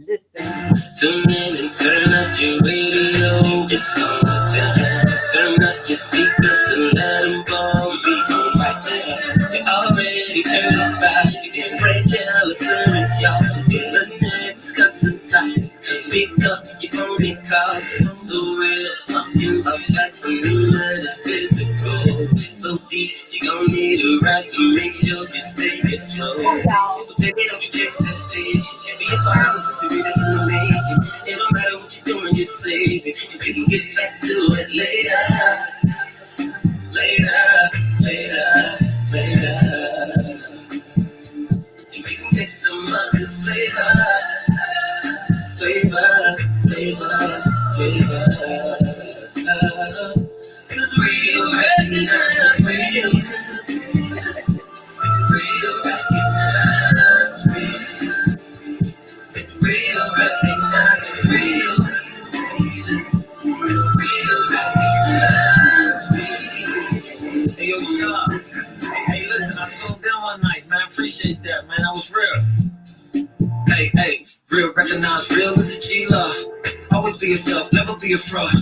Listen. Tune in and turn up your radio. It's on down. Turn up your speakers and let them bomb be on right there. You already heard about it. Get right jealous and it's y'all. So get a chance, cut some time. Pick up your phone and call. It's so real. Talking about facts and new metaphysical. It's so deep. You're gonna need a rap to make sure you stay afloat. So baby, don't you change that station. Can't be a violence if you that's in the making. It don't matter what you're doing, you're saving. You can get back to it later. And we can get some of this flavor. Cause real recognize real. Real recognize real. Real recognize real. Real recognize real. Hey, yo, Sharks. Hey, listen, I told them one night, man. I appreciate that, man. That was real. Hey, real recognize real is a G-Law. Always be yourself, never be a fraud.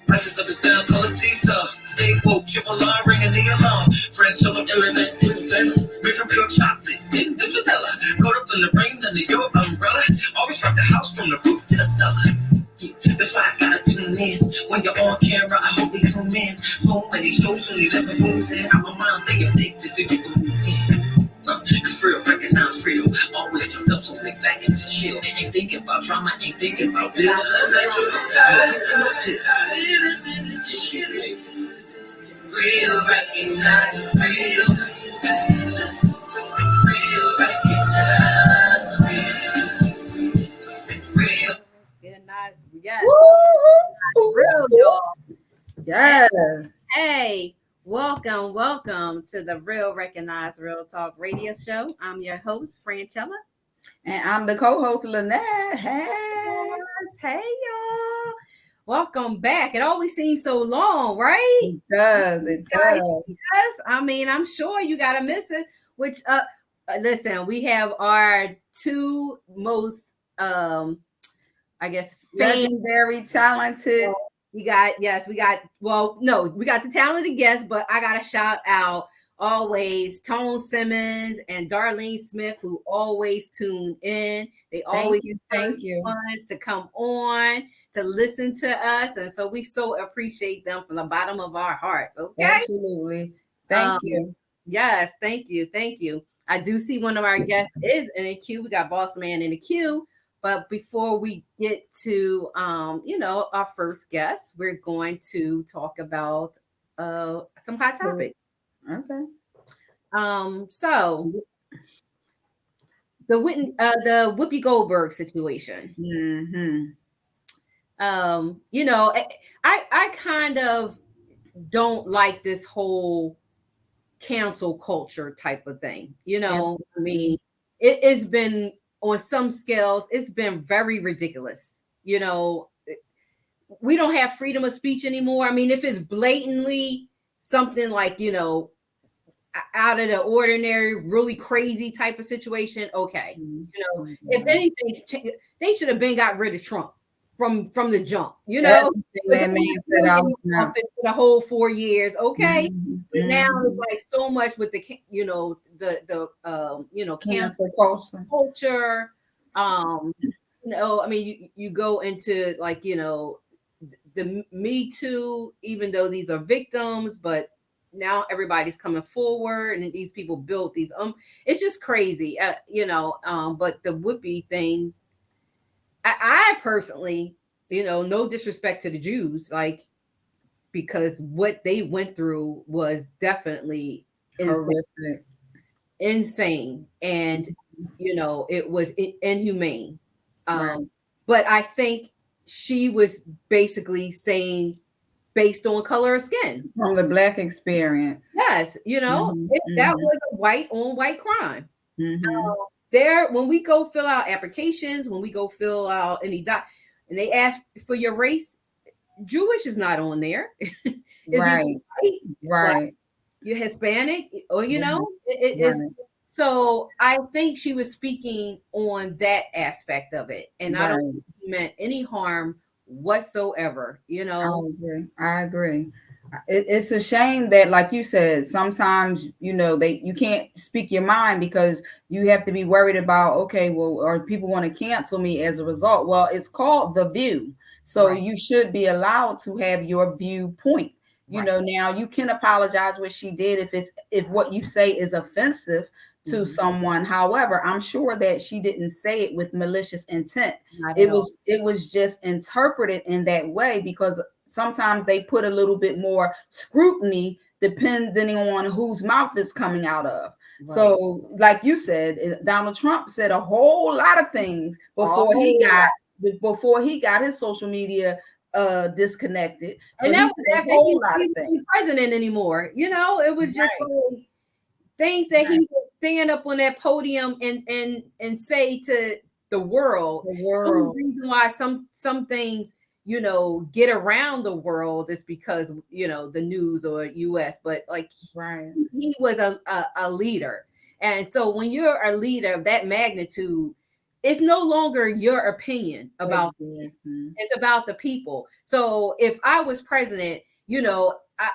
Life is up and down, call it seesaw. Stay woke, triple alarm, ringing the alarm. French over element, independent. Made from pure chocolate, dipped in vanilla. Caught up in the rain under your umbrella. Always rock the house from the roof to the cellar. Yeah, that's why I gotta tune in. When you're on camera, I hope they zoom in. So many shows, only let me fools in. I'm a mind, they addicted, so you can move in. Cause real, recognize real. Always turned up, so lay back and just chill. Ain't thinking about drama, ain't thinking about bills. Real, recognize real. Real, recognize real. Real. Yes. Real, y'all. Yeah. Hey. Welcome to the Real Recognize Real Talk radio show. I'm your host, Franchella. And I'm the co-host, Lynette. Hey, y'all. Welcome back. It always seems so long, right? It does. Yes. I mean, I'm sure you got to miss it. Which, listen, we have our two most, I guess, legendary, talented. We got the talented guests, but I got to shout out always Tone Simmons and Darlene Smith, who always tune in. They always thank you to come on to listen to us. And so we so appreciate them from the bottom of our hearts. Okay. Absolutely. Thank you. Yes. Thank you. I do see one of our guests is in the queue. We got Bossman in the queue. But before we get to, our first guest, we're going to talk about some hot topics. Okay. So the Whoopi Goldberg situation. Mm-hmm. I kind of don't like this whole cancel culture type of thing. Absolutely. I mean, it's been, on some scales, it's been very ridiculous. We don't have freedom of speech anymore. I mean, if it's blatantly something like, out of the ordinary, really crazy type of situation, okay. Mm-hmm. If anything, they should have been got rid of Trump from the jump. That man said I was not for the whole 4 years. Okay. Mm-hmm. But now it's like so much with the cancel culture. I mean, you go into like, the Me Too, even though these are victims, but now everybody's coming forward and these people built these, it's just crazy, but the Whoopi thing, I personally, no disrespect to the Jews, like, because what they went through was definitely horrific, insane, and it was inhumane. right. But I think she was basically saying based on color of skin. From the Black experience. Yes, that was a white on white crime. There, when we go fill out applications, when we go fill out any and they ask for your race, Jewish is not on there. Right. Right. You're Hispanic, or it's. So I think she was speaking on that aspect of it, and I don't think she meant any harm whatsoever. I agree. It's a shame that, like you said, sometimes you can't speak your mind because you have to be worried about, okay, well, are people want to cancel me as a result? Well, it's called The View, so you should be allowed to have your viewpoint. Now you can apologize what she did if what you say is offensive to someone. However, I'm sure that she didn't say it with malicious intent. It was just interpreted in that way because sometimes they put a little bit more scrutiny depending on whose mouth it's coming out of. Right. So, like you said, Donald Trump said a whole lot of things before he got his social media disconnected. So and that a whole lot of things. President anymore. It was just like things that he would stand up on that podium and say to the world. The reason why some things get around the world is because the news or US, but he was a leader, and so when you're a leader of that magnitude, it's no longer your opinion about it's about the people. So if I was president,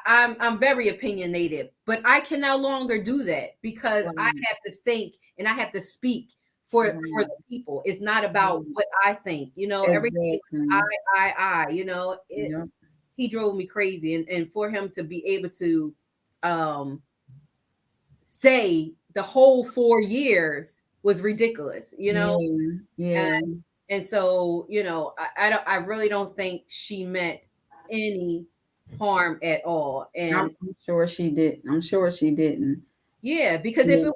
I'm very opinionated, but I can no longer do that because I have to think and I have to speak for the people. It's not about what I think, everything I he drove me crazy, and for him to be able to stay the whole 4 years was ridiculous, and so I really don't think she meant any harm at all, and I'm sure she didn't. Yeah, because if it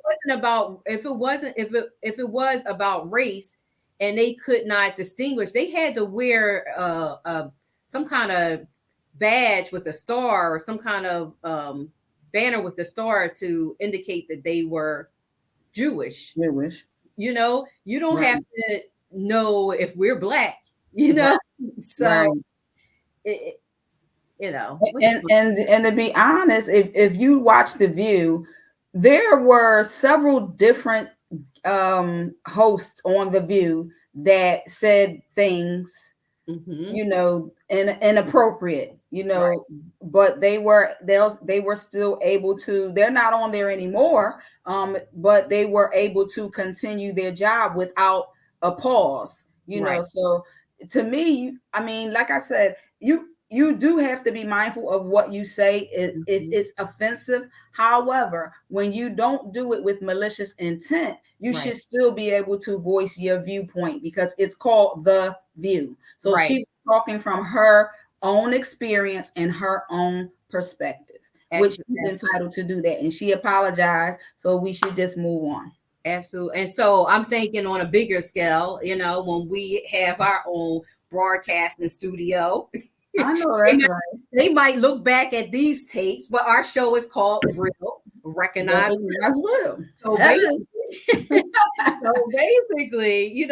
was about race and they could not distinguish, they had to wear some kind of badge with a star or some kind of banner with the star to indicate that they were Jewish. You don't have to know if we're black, so and to be honest, if you watch The View, there were several different hosts on The View that said things, inappropriate, but they were still able to. They're not on there anymore, but they were able to continue their job without a pause, So to me, I mean, like I said, you do have to be mindful of what you say if it's offensive. However, when you don't do it with malicious intent, you should still be able to voice your viewpoint because it's called The View. So she's talking from her own experience and her own perspective, which she's entitled to do that. And she apologized. So we should just move on. Absolutely. And so I'm thinking on a bigger scale, when we have our own broadcasting studio, I know that's right. They might look back at these tapes, but our show is called Real, Recognized as well. So basically,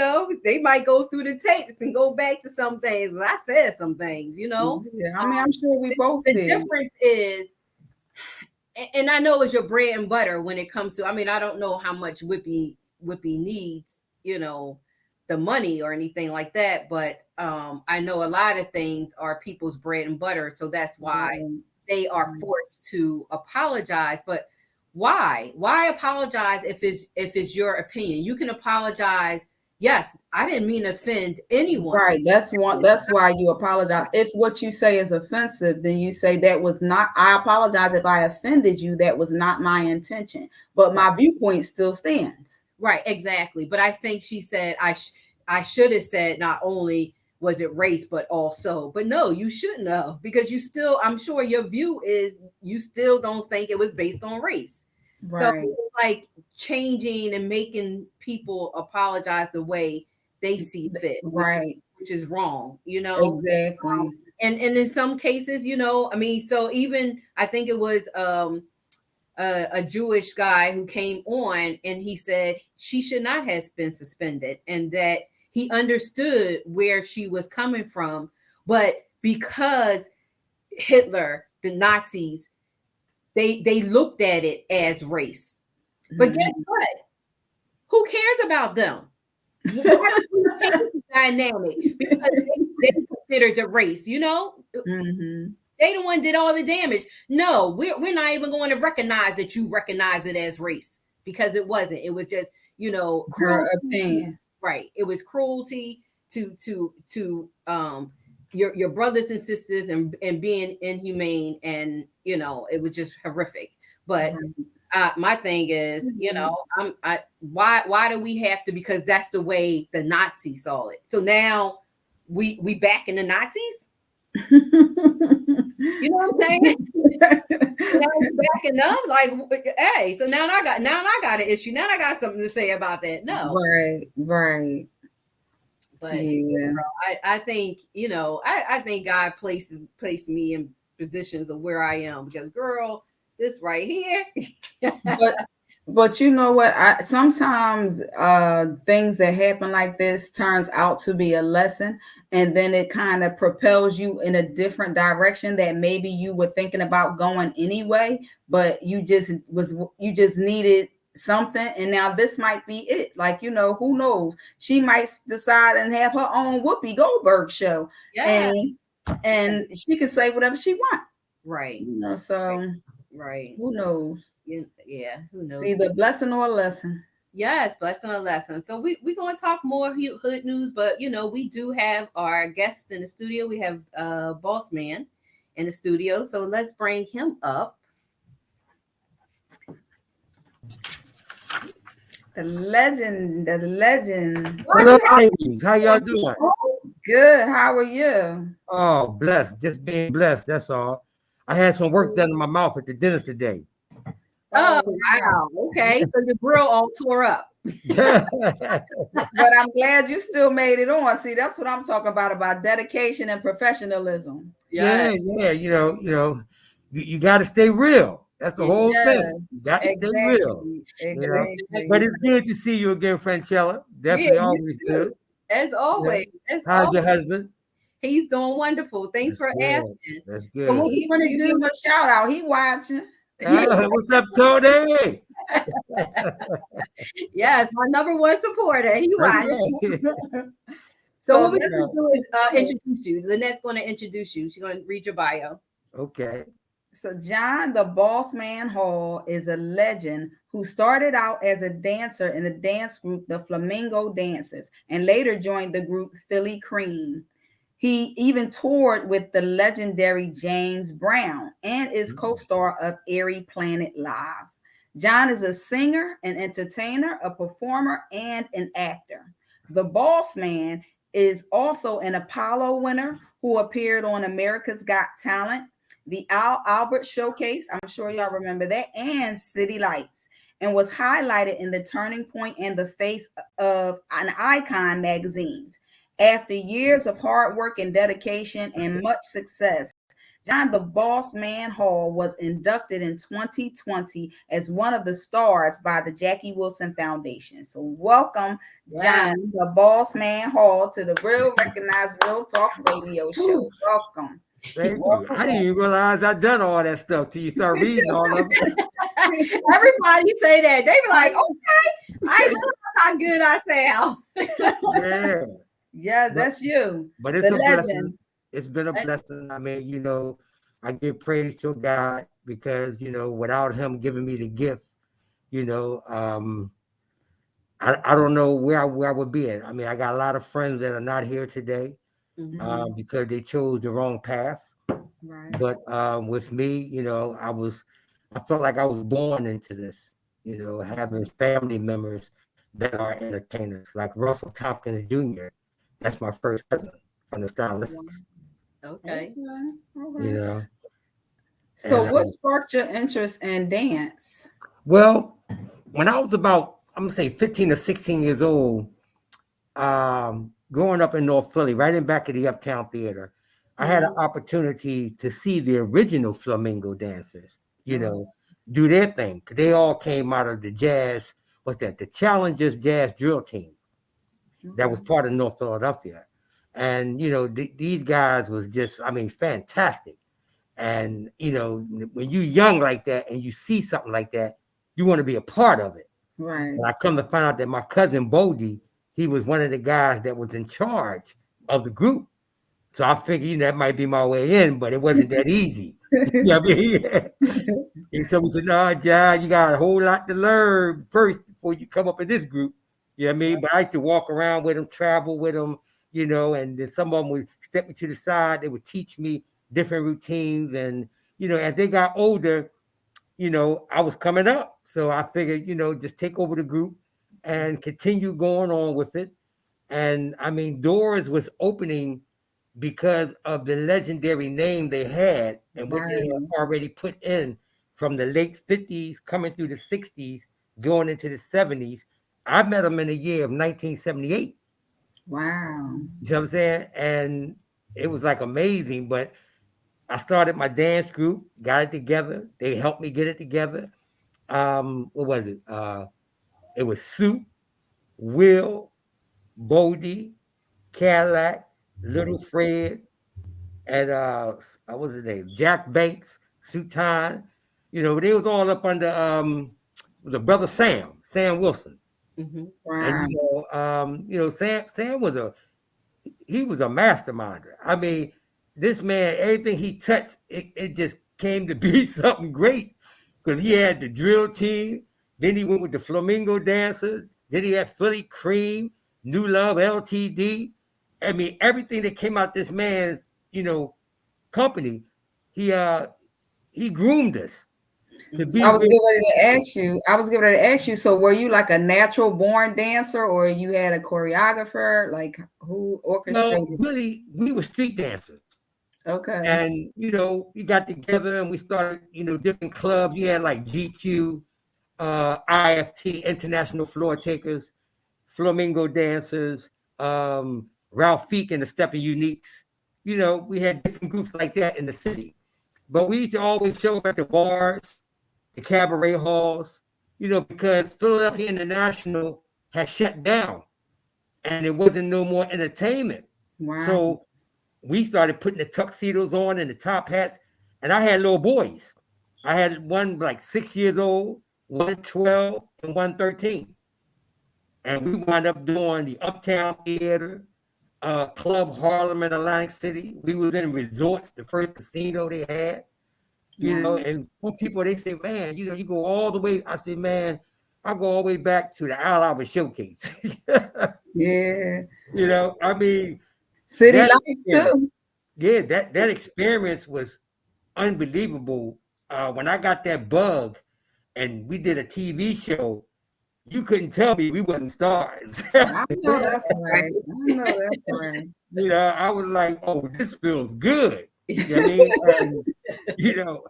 they might go through the tapes and go back to some things. I said some things, Yeah, I mean, I'm sure we both did. The difference is, and I know it's your bread and butter when it comes to, I don't know how much Whippy needs, the money or anything like that, but I know a lot of things are people's bread and butter, so that's why they are forced to apologize. But why apologize if it's your opinion? You can apologize. Yes, I didn't mean to offend anyone. Right. That's why you apologize. If what you say is offensive, then you say that was not. I apologize if I offended you. That was not my intention, but my viewpoint still stands. Right, exactly. But I think she said I should have said not only was it race, but also, but no, you shouldn't have, because you still, I'm sure your view is you still don't think it was based on race. So Right. like changing and making people apologize the way they see fit, Right. which is wrong, Exactly. And in some cases, I mean, so even I think it was a Jewish guy who came on and he said she should not have been suspended, and that he understood where she was coming from, but because Hitler, the Nazis, they looked at it as race. But guess what? Who cares about them? Dynamic, because they considered the race, Mm-hmm. They the one did all the damage. No, we're not even going to recognize that you recognize it as race, because it wasn't. It was just, Her cruelty. opinion. Right. It was cruelty to your brothers and sisters, and being inhumane, and it was just horrific. But my thing is, why do we have to? Because that's the way the Nazis saw it. So now we back in the Nazis. You know what I'm saying? Now we're backing up, like, hey. So now I got an issue. Now I got something to say about that. No, right. But yeah, I think I think God placed me in positions of where I am, because girl, this right here. But you know what? Sometimes things that happen like this turns out to be a lesson, and then it kind of propels you in a different direction that maybe you were thinking about going anyway, but you just needed something, and now this might be it. Like, who knows? She might decide and have her own Whoopi Goldberg show, and she can say whatever she wants. Right. So. Right. Who knows? Yeah, who knows? It's either a blessing or a lesson. Yes, blessing or lesson. So we're going to talk more hood news, but we do have our guest in the studio. We have Bossman in the studio, so let's bring him up. The legend. Hello, ladies. How y'all doing? Good. How are you? Oh, blessed. Just being blessed. That's all. I had some work done in my mouth at the dentist today. Oh, wow. Okay. So your grill all tore up. But I'm glad you still made it on. See, that's what I'm talking about dedication and professionalism. Yeah. You got to stay real. That's the whole thing. You got to stay real. Exactly. But it's good to see you again, Franchella. Definitely always good. As always. How's your husband? He's doing wonderful. Thanks for asking. That's good. So you want to give him a shout out? He watching. What's up, Tony? Yes, my number one supporter. He watching. So what we're going to do is introduce you. Lynette's going to introduce you. She's going to read your bio. Okay. So John the Bossman Hall is a legend who started out as a dancer in the dance group, the Flamingo Dancers, and later joined the group Philly Cream. He even toured with the legendary James Brown and is co-star of Airy Planet Live. John is a singer, an entertainer, a performer, and an actor. The Bossman is also an Apollo winner who appeared on America's Got Talent, the Albert Showcase, I'm sure y'all remember that, and City Lights, and was highlighted in the Turning Point and the Face of an Icon magazines. After years of hard work and dedication and much success, John the Bossman Hall was inducted in 2020 as one of the stars by the Jackie Wilson Foundation. So welcome, John the Bossman Hall, to the Real Recognized Real Talk Radio Show. Welcome. Thank you. I didn't even realize I'd done all that stuff till you start reading all of it. Everybody say that. They be like, okay, I know how good I sound. Yeah, that's you. But it's a blessing. It's been a blessing. I mean, I give praise to God because, without him giving me the gift, I don't know where I would be at. I mean, I got a lot of friends that are not here today because they chose the wrong path. Right. But with me, I felt like I was born into this, having family members that are entertainers, like Russell Tompkins Jr. That's my first cousin, on the stylistics. Okay. You know. So, And, what sparked your interest in dance? well, when I was about, I'm gonna say 15 or 16 years old, growing up in North Philly, right in back of the Uptown Theater, I had an opportunity to see the original Flamingo dancers, you know, do their thing. They all came out of the jazz, what's that? The Challengers Jazz Drill Team that was part of North Philadelphia. And, you know, these guys was just, I mean, fantastic. And, you know, when you're young like that and you see something like that, you want to be a part of it. Right. And I come to find out that my cousin Bodie, he was one of the guys that was in charge of the group. So I figured, you know, that might be my way in, but it wasn't that easy. You know what I mean? He told me, no, John, you got a whole lot to learn first before you come up in this group. You know what I mean? But I like to walk around with them, travel with them, you know, and then some of them would step me to the side. They would teach me different routines. And, you know, as they got older, you know, I was coming up. So I figured, you know, just take over the group and continue going on with it. And I mean, doors was opening because of the legendary name they had and what they had already put in from the late 50s, coming through the 60s, going into the 70s. I met them in the year of 1978. Wow. You know what I'm saying? And it was like amazing, but I started my dance group, got it together. They helped me get it together. What was it? It was Soup, Will, Bodie, Cadillac, Little Fred, and what was his name? Jack Banks, Sutan. You know, they was all up under the brother Sam Wilson. Wow. And you know, Sam was a masterminder. I mean, this man, everything he touched, it just came to be something great. Because he had the drill team, then he went with the Flamingo dancers, then he had Philly Cream, New Love, LTD. I mean, everything that came out this man's, you know, company, he groomed us to be. I was getting ready to ask you. So, were you like a natural born dancer, or you had a choreographer? Like, who orchestrated? Well, really, we were street dancers. Okay. And, you know, we got together and we started, you know, different clubs. You had like GQ, IFT, International Floor Takers, Flamingo Dancers, Ralph Feek and the Stepping Uniques. You know, we had different groups like that in the city. But we used to always show up at the bars, the cabaret halls, you know, because Philadelphia International had shut down and there wasn't no more entertainment. Wow. So we started putting the tuxedos on and the top hats, and I had little boys. I had one like 6 years old, one 12, and one 13. And we wound up doing the Uptown Theater, Club Harlem in Atlantic City. We was in Resorts, the first casino they had. You know, and some people, they say, man, you know, you go all the way. I say, man, I go all the way back to the Al Albert Showcase. Yeah. You know, I mean, city life too. Yeah, that experience was unbelievable. When I got that bug and we did a TV show, you couldn't tell me we wasn't stars. I know that's right. You know, I was like, oh, this feels good. You know what I mean? And, you know,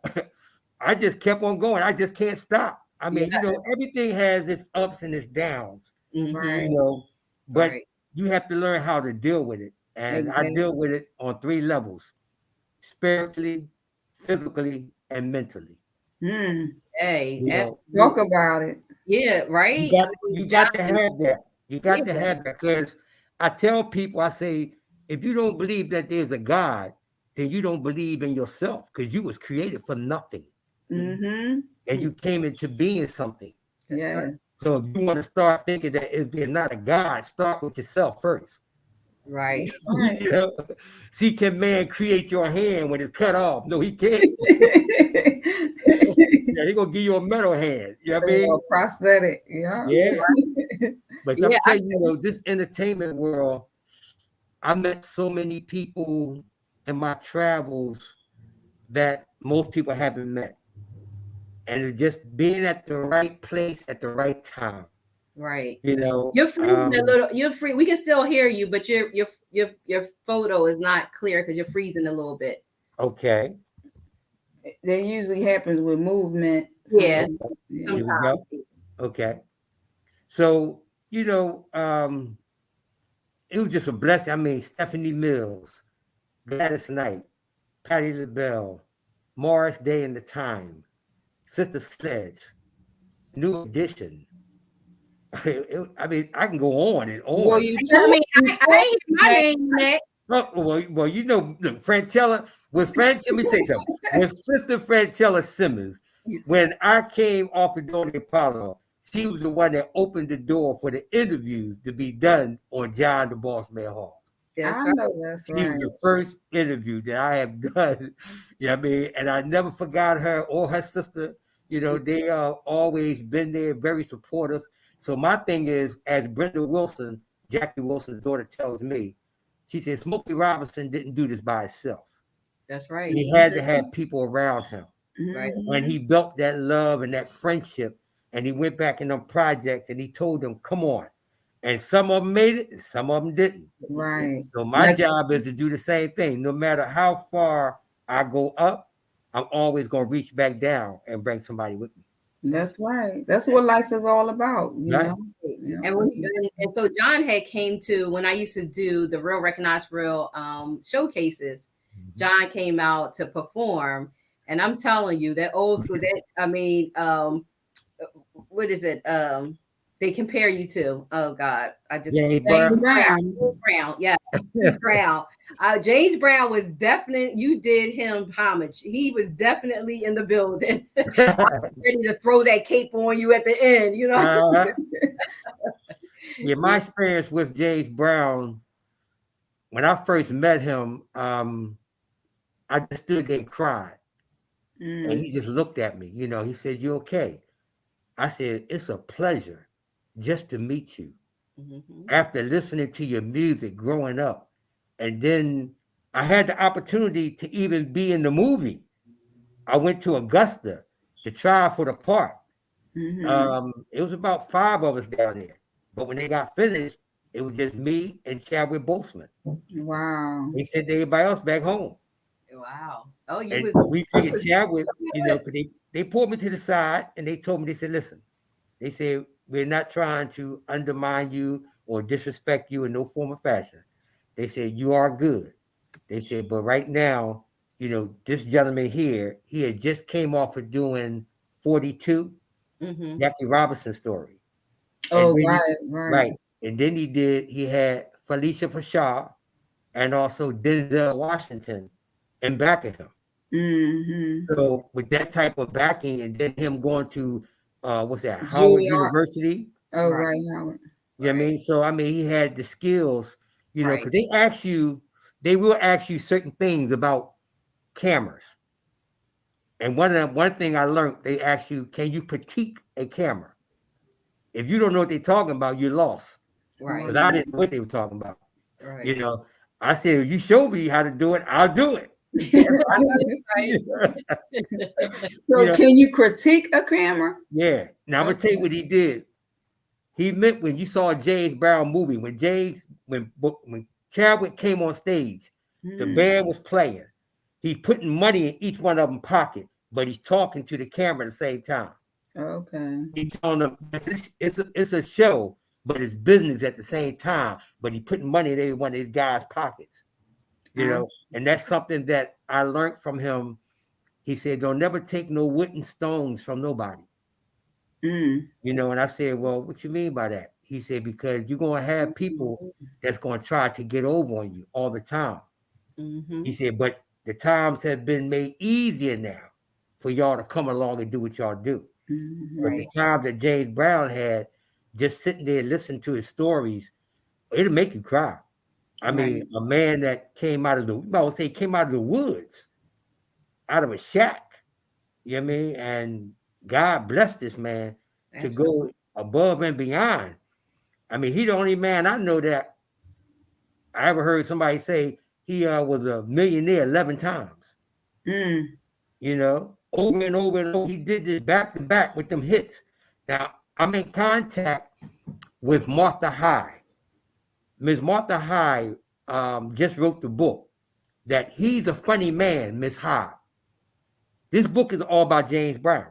I just kept on going. I just can't stop. I mean, you know, everything has its ups and its downs. You know, but you have to learn how to deal with it. And I deal with it on 3 levels: spiritually, physically, and mentally. Hey, you know, talk about it. Yeah, right. You got to have that. You got to have that, because I tell people, I say, if you don't believe that there's a God, then you don't believe in yourself, because you was created for nothing. And you came into being something. Yeah. So if you want to start thinking that if there's not a God, start with yourself first. Right. You know? See, can man create your hand when it's cut off? No, he can't. Yeah, he gonna give you a metal hand. You know what I mean? Prosthetic. Yeah. But I'm telling you, you know, this entertainment world, I met so many people in my travels that most people haven't met. And it's just being at the right place at the right time. Right. You know, You're freezing a little. You're free. We can still hear you, but your photo is not clear because you're freezing a little bit. okay. That usually happens with movement. Yeah. Yeah. Here we go. Okay. So, you know, it was just a blessing. I mean, Stephanie Mills, Gladys Knight, Patti LaBelle, Morris Day and the Time, Sister Sledge, New Edition. I mean, I can go on and on. Well, you I mean, I talk ain't hear my name in that. Well, you know, look, Franchella, let me say something. With Sister Franchella Simmons, when I came off the door to Apollo, she was the one that opened the door for the interviews to be done on John the Bossman Hall. That's I right. know that's She right. was the first interview that I have done. You know what I mean? And I never forgot her or her sister. You know, they are always been there, very supportive. So my thing is, as Brenda Wilson, Jackie Wilson's daughter, tells me, she said Smokey Robinson didn't do this by himself. That's right. He had to have people around him. Right. And he built that love and that friendship. And he went back in them projects and he told them, come on. And some of them made it and some of them didn't. Right. So my job is to do the same thing. No matter how far I go up, I'm always going to reach back down and bring somebody with me. That's right. That's what life is all about. You Right. know? You know? And so John had came to, when I used to do the Real Recognized Real showcases, John came out to perform. And I'm telling you, that old school, that I mean, what is it? They compare you to. Oh God, I just James James Brown. Brown. Yeah, James Brown. James Brown was definitely. You did him homage. He was definitely in the building, ready to throw that cape on you at the end. You know. Yeah, my experience with James Brown, when I first met him, I just stood there and cried. And he just looked at me. You know, he said, "You okay?" I said, "It's a pleasure just to meet you." After listening to your music growing up. And then I had the opportunity to even be in the movie. I went to Augusta to try for the part. It was about 5 of us down there. But when they got finished, it was just me and Chadwick Boseman. Wow. They sent everybody else back home. Wow. Oh, you And was. we figured Chadwick, you know, because they pulled me to the side and they told me, they said, listen, they said, we're not trying to undermine you or disrespect you in no form or fashion. They said, you are good. They said, but right now, you know, this gentleman here, he had just came off of doing 42, Jackie Robinson's story. Oh, right. And then he had Felicia Fashaw and also Denzel Washington in back of him. So with that type of backing and then him going to, what's that, Howard University. Oh, right, Howard. You know what I mean? So, I mean, he had the skills, you know, because they will ask you certain things about cameras. And one thing I learned, they ask you, can you critique a camera? If you don't know what they're talking about, you're lost. Right. Because I didn't know what they were talking about. Right. You know, I said, if you show me how to do it, I'll do it. So can you critique a camera? Yeah. Now I'm gonna tell you what he did. He meant when you saw a James Brown movie, when Chadwick came on stage, the band was playing. He's putting money in each one of them pocket, but he's talking to the camera at the same time. Okay. He's telling them it's a show, but it's business at the same time. But he's putting money in every one of his guys' pockets. You know, and that's something that I learned from him. He said, don't never take no wooden stones from nobody. You know, and I said, well, what you mean by that? He said, because you're going to have people that's going to try to get over on you all the time. He said, but the times have been made easier now for y'all to come along and do what y'all do. But the time that James Brown had, just sitting there listening to his stories, it'll make you cry. I mean, a man that came out of the woods, out of a shack, you know what I mean? And God blessed this man to go above and beyond. I mean, he's the only man I know that I ever heard somebody say he was a millionaire 11 times. You know, over and over and over. He did this back to back with them hits. Now, I'm in contact with Martha High. Miss Martha High just wrote the book that He's a Funny Man, Miss High. This book is all about James Brown.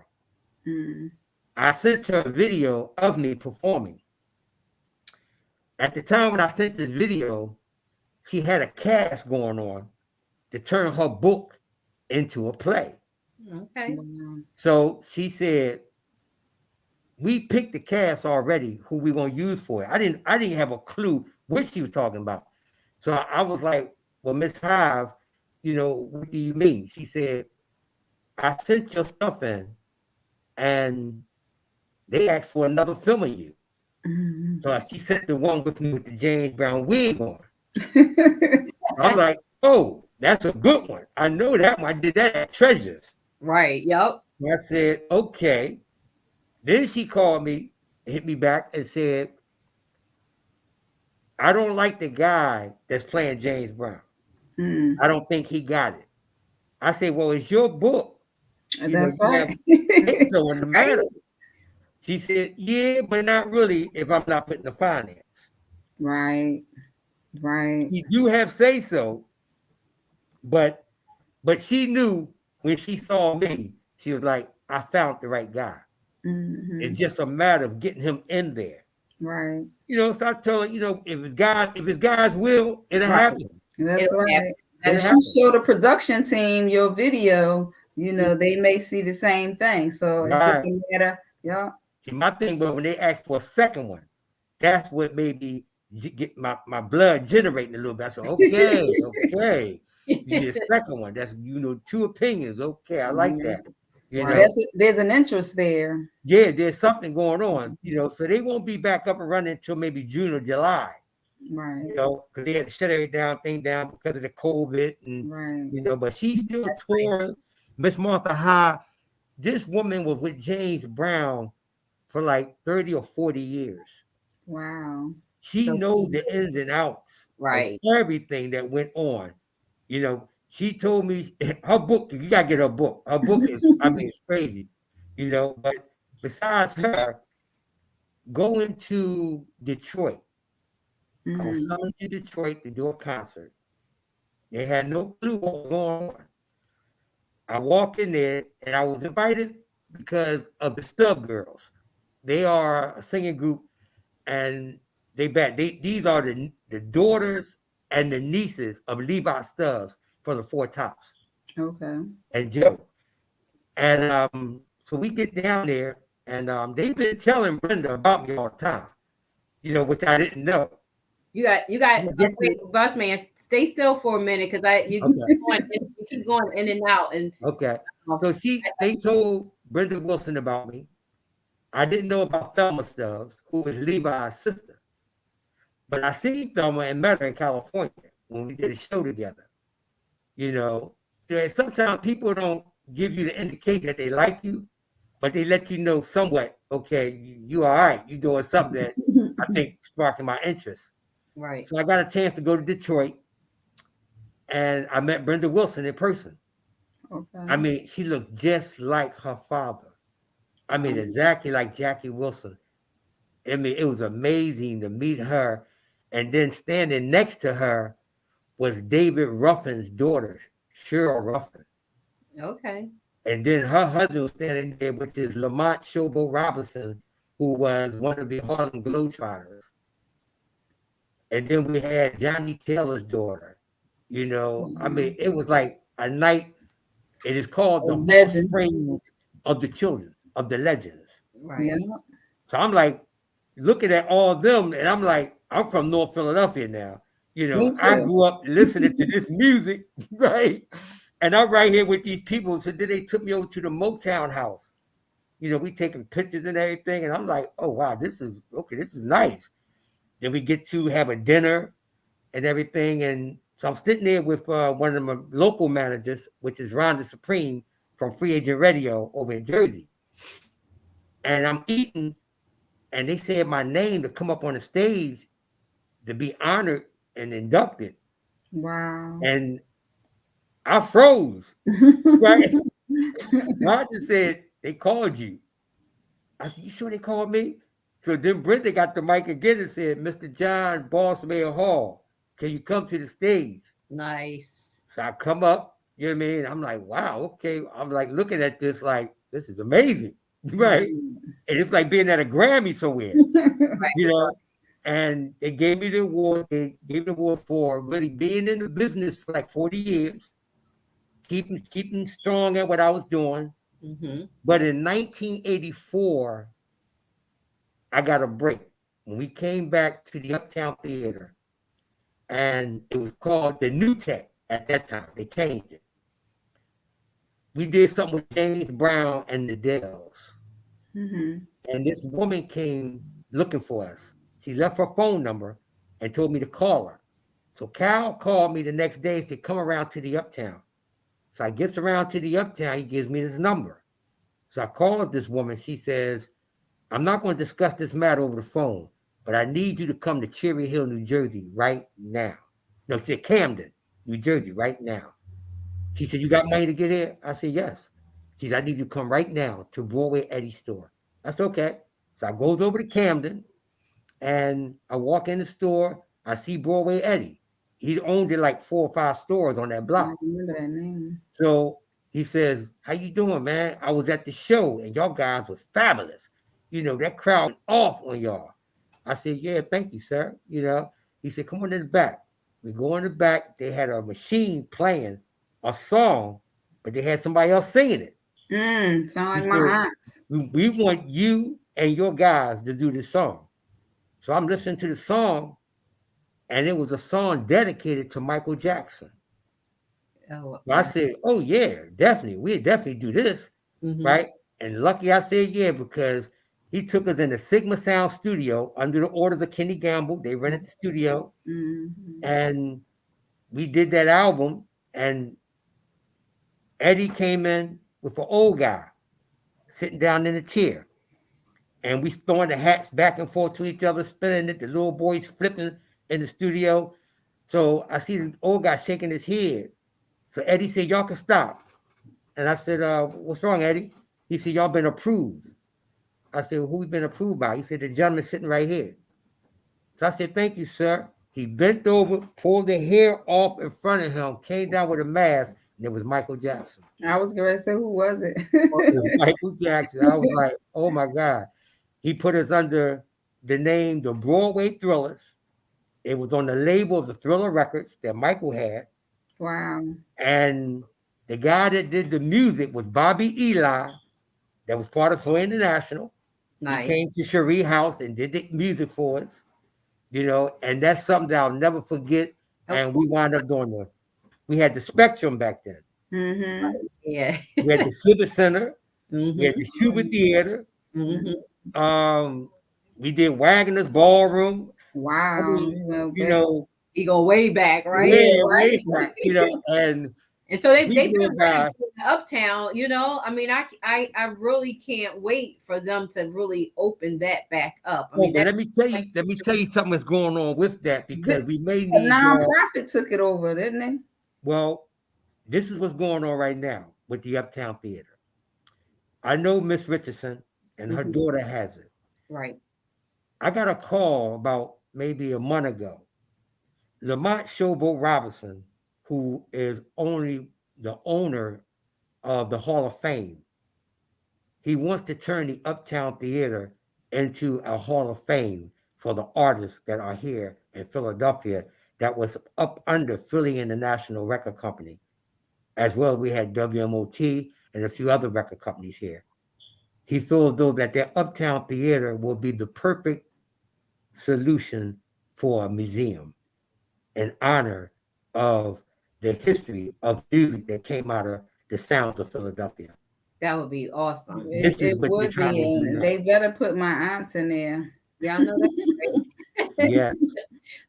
I sent her a video of me performing. At the time when I sent this video, she had a cast going on to turn her book into a play. Okay. So she said, we picked the cast already who we're gonna use for it. I didn't have a clue what she was talking about. So I was like, well, Miss Hive, what do you mean? She said, I sent your stuff in and they asked for another film of you. So she sent the one with me with the James Brown wig on. I'm like, oh, that's a good one. I know that one. I did that at Treasures. Right. Yep. I said, okay. Then she called me, hit me back and said, I don't like the guy that's playing James Brown. I don't think he got it. I said, well, it's your book. That's right. So in the matter. She said, yeah, but not really if I'm not putting the finance. Right. You do have say so, but she knew when she saw me, she was like, I found the right guy. It's just a matter of getting him in there. Right. So I told her, if it's God's will, it'll happen. That's right. If you show the production team your video, they may see the same thing. So it's just a matter, yeah. See, my thing was when they asked for a second one, that's what made me get my blood generating a little bit. I said, okay. You get a second one. That's, two opinions. Okay, I like that. There's an interest there. Yeah, there's something going on, so they won't be back up and running until maybe June or July. Right. Because they had to shut everything down because of the COVID. And, but she's still touring. Miss Martha High, this woman was with James Brown for like 30 or 40 years. Wow. She knows the ins and outs of everything that went on. She told me her book, you gotta get her book. Her book is, it's crazy, but besides her, going to Detroit. I was summoned to Detroit to do a concert. They had no clue what was going on. I walked in there and I was invited because of the Stub Girls. They are a singing group and these are the daughters and the nieces of Levi Stubbs from the Four Tops. Okay. And Joe. And so we get down there and they've been telling Brenda about me all the time, which I didn't know. You got Bossman, stay still for a minute because you keep going in and out. And okay. So they told Brenda Wilson about me. I didn't know about Thelma Stubbs, who was Levi's sister. But I seen Thelma and met her in California when we did a show together. Sometimes people don't give you the indication that they like you, but they let you know somewhat, okay, you all right. You doing something that I think sparking my interest. Right. So I got a chance to go to Detroit and I met Brenda Wilson in person. Okay. She looked just like her father. Exactly like Jackie Wilson. It was amazing to meet her. And then standing next to her was David Ruffin's daughter, Cheryl Ruffin. Okay. And then her husband was standing there, which is Lamont Showboat Robinson, who was one of the Harlem Globetrotters. And then we had Johnny Taylor's daughter. It was like a night. It is called the Springs of the Children, of the Legends. Right. Yeah. So I'm like looking at all of them, and I'm like, I'm from North Philadelphia now. I grew up listening to this music, right? And I'm right here with these people. So then they took me over to the Motown house. We taking pictures and everything. And I'm like, oh, wow, this is nice. Then we get to have a dinner and everything. And so I'm sitting there with one of my local managers, which is Rhonda Supreme from Free Agent Radio over in Jersey. And I'm eating, and they said my name to come up on the stage to be honored and inducted. Wow. And I froze. Right? Rhonda said, they called you. I said, you sure they called me? So then Brenda got the mic again and said, Mr. John Bossman Hall, can you come to the stage? Nice. So I come up, you know what I mean? I'm like, wow, okay. I'm like looking at this like, this is amazing, right? And it's like being at a Grammy somewhere, you know? And they gave me the award. They gave me the award for really being in the business for like 40 years, keeping strong at what I was doing. Mm-hmm. But in 1984, I got a break when we came back to the Uptown Theater, and it was called the New Tech at that time. They changed it. We did something with James Brown and the Dells. Mm-hmm. And this woman came looking for us. She left her phone number and told me to call her. So Cal called me the next day and said, come around to the Uptown. So I gets around to the Uptown. He gives me his number. So I called this woman. She says, I'm not going to discuss this matter over the phone, but I need you to come to Cherry Hill, New Jersey right now. No, she said Camden, New Jersey right now. She said, you got money to get here? I said, yes. She said, I need you to come right now to Broadway Eddie's store. That's okay. So I goes over to Camden, and I walk in the store. I see Broadway Eddie. He owned it like 4 or 5 stores on that block. I remember that name. So he says, how you doing, man? I was at the show, and y'all guys was fabulous. You know, that crowd went off on y'all. I said, yeah, thank you, sir. You know, he said, come on in the back. We go in the back. They had a machine playing a song, but they had somebody else singing it. Sound like He my said, aunts. we want you and your guys to do this song. So I'm listening to the song, and it was a song dedicated to Michael Jackson. Oh, So I said, oh, yeah, definitely. We'll definitely do this, right? And lucky I said, yeah, because he took us in the Sigma Sound studio under the orders of Kenny Gamble. They rented the studio, and we did that album, and Eddie came in with an old guy sitting down in a chair, and we throwing the hats back and forth to each other, spinning it. The little boys flipping in the studio. So I see the old guy shaking his head. So Eddie said, y'all can stop. And I said, what's wrong, Eddie? He said, y'all been approved. I said, well, who been approved by? He said, the gentleman sitting right here. So I said, thank you, sir. He bent over, pulled the hair off in front of him, came down with a mask, and it was Michael Jackson. I was going to say, who was it? It was Michael Jackson. I was like, oh, my God. He put us under the name The Broadway Thrillers. It was on the label of the Thriller Records that Michael had. Wow. And the guy that did the music was Bobby Eli, that was part of Philly International. nice. He came to Cherie House and did the music for us, you know, and that's something that I'll never forget. And we wound up doing we had the Spectrum back then. Yeah. We had the Civic Center. We had the Schubert Theater. We did Wagner's Ballroom. Wow. I mean, you know, You go way back, right? Yeah, way back, you know, and so they've we been did, ready guys. for the Uptown, you know. I mean, I really can't wait for them to really open that back up. I mean, but let me tell you something that's going on with that, because we may A need nonprofit took it over, didn't they? well, this is what's going on right now with the Uptown Theater. I know Miss Richardson and her daughter has it. right. I got a call about maybe a month ago. Lamont Showboat Robinson, who is only the owner of the Hall of Fame, he wants to turn the Uptown Theater into a Hall of Fame for the artists that are here in Philadelphia that was up under Philly International Record Company, as well as we had WMOT and a few other record companies here. He feels though that their Uptown Theater will be the perfect solution for a museum in honor of the history of music that came out of the sounds of Philadelphia. That would be awesome. It would be. And they better put my aunts in there. Yeah, I know that. Yes.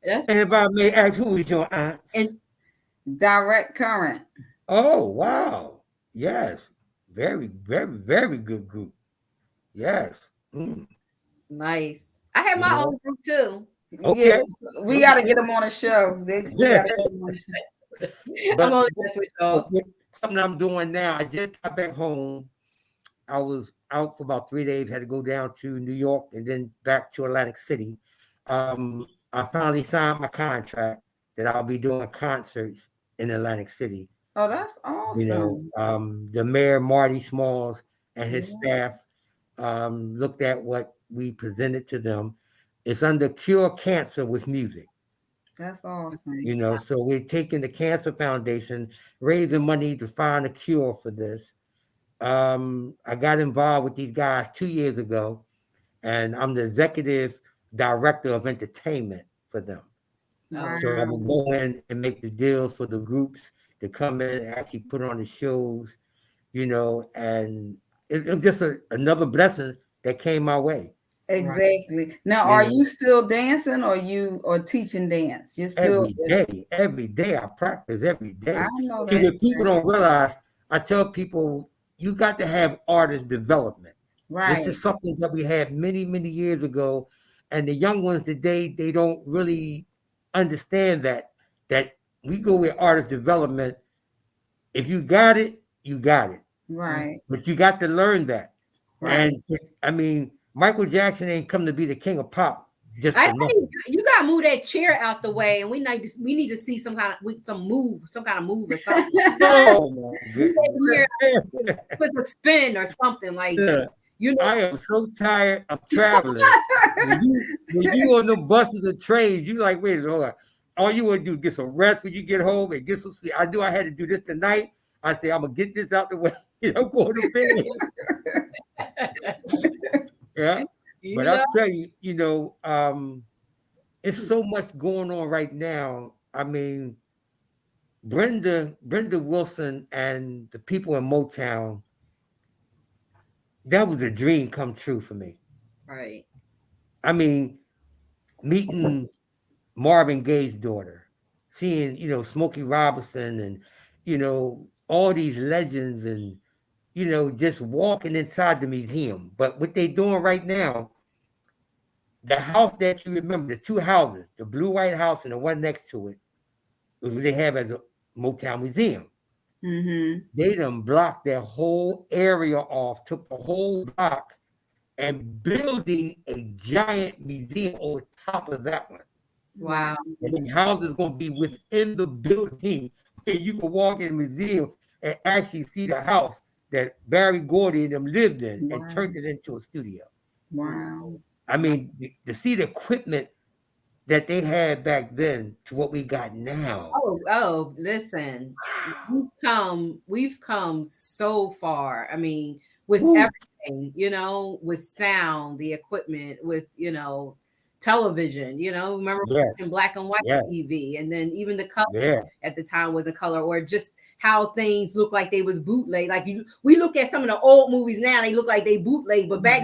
And if I may ask, who is your aunt? And Direct Current. Oh, wow. Yes. Very, very, very good group. Yes. nice. I have my own group too. Okay. Yeah, we got to get them on a show. I'm only with something I'm doing now. I just got back home I was out for about 3 days, had to go down to New York and then back to Atlantic City. I finally signed my contract that I'll be doing concerts in Atlantic City. Oh, that's awesome. The mayor, Marty Smalls, and his Yeah. staff looked at what we presented to them. It's under Cure Cancer with Music. That's awesome. So we're taking the Cancer Foundation, raising money to find a cure for this. I got involved with these guys 2 years ago, and I'm the executive director of entertainment for them. Wow. So I will go in and make the deals for the groups to come in and actually put on the shows, and it's just another blessing that came my way. Exactly. Right. Now, are you still dancing or teaching dance? You're still every day I practice every day. I know that. See, what people don't realize, I tell people, you got to have artist development. Right. This is something that we had many, many years ago. And the young ones today, they don't really understand that we go with artist development. If you got it, you got it. Right. But you got to learn that. Right. And Michael Jackson ain't come to be the king of pop. You gotta move that chair out the way, and we need to see some kind of move or something. Oh Put a spin or something like that. I am so tired of traveling. when you on the buses and trains, you like, wait, hold on. All you want to do is get some rest when you get home and get some sleep. I had to do this tonight. I say, I'm gonna get this out the way. I'm going to bed. Yeah. But I'll tell you, it's so much going on right now. I mean, Brenda Wilson and the people in Motown, that was a dream come true for me. Right. I mean, meeting Marvin Gaye's daughter, seeing, Smokey Robinson and, all these legends and, just walking inside the museum. But what they're doing right now, the house that you remember, the two houses, the blue white house and the one next to it, what they have as a Motown museum. Mm-hmm. They done blocked their whole area off, took the whole block, and building a giant museum over top of that one. Wow. And the house is going to be within the building, and you can walk in the museum and actually see the house that Barry Gordy and them lived in. Wow. And turned it into a studio. Wow. I mean, to see the equipment that they had back then to what we got now. Oh, listen, we've come so far. I mean, with everything, with sound, the equipment, with, television, remember in black and white TV, and then even the color at the time was a color, or just how things look like they was bootleg. Like we look at some of the old movies now, they look like they bootleg, but back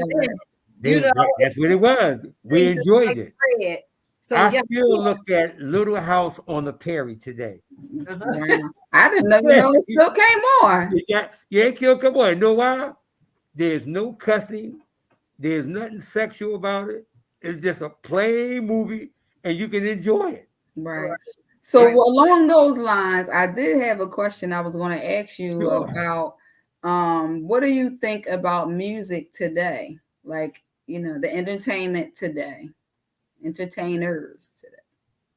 then, that's what it was. We enjoyed it. So I still look at Little House on the Prairie today. Uh-huh. I didn't know it still came on. It still come on. You know why? There's no cussing. There's nothing sexual about it. It's just a plain movie, and you can enjoy it. Right. So along those lines, I did have a question I was going to ask you about. What do you think about music today? Like, the entertainment today, entertainers today.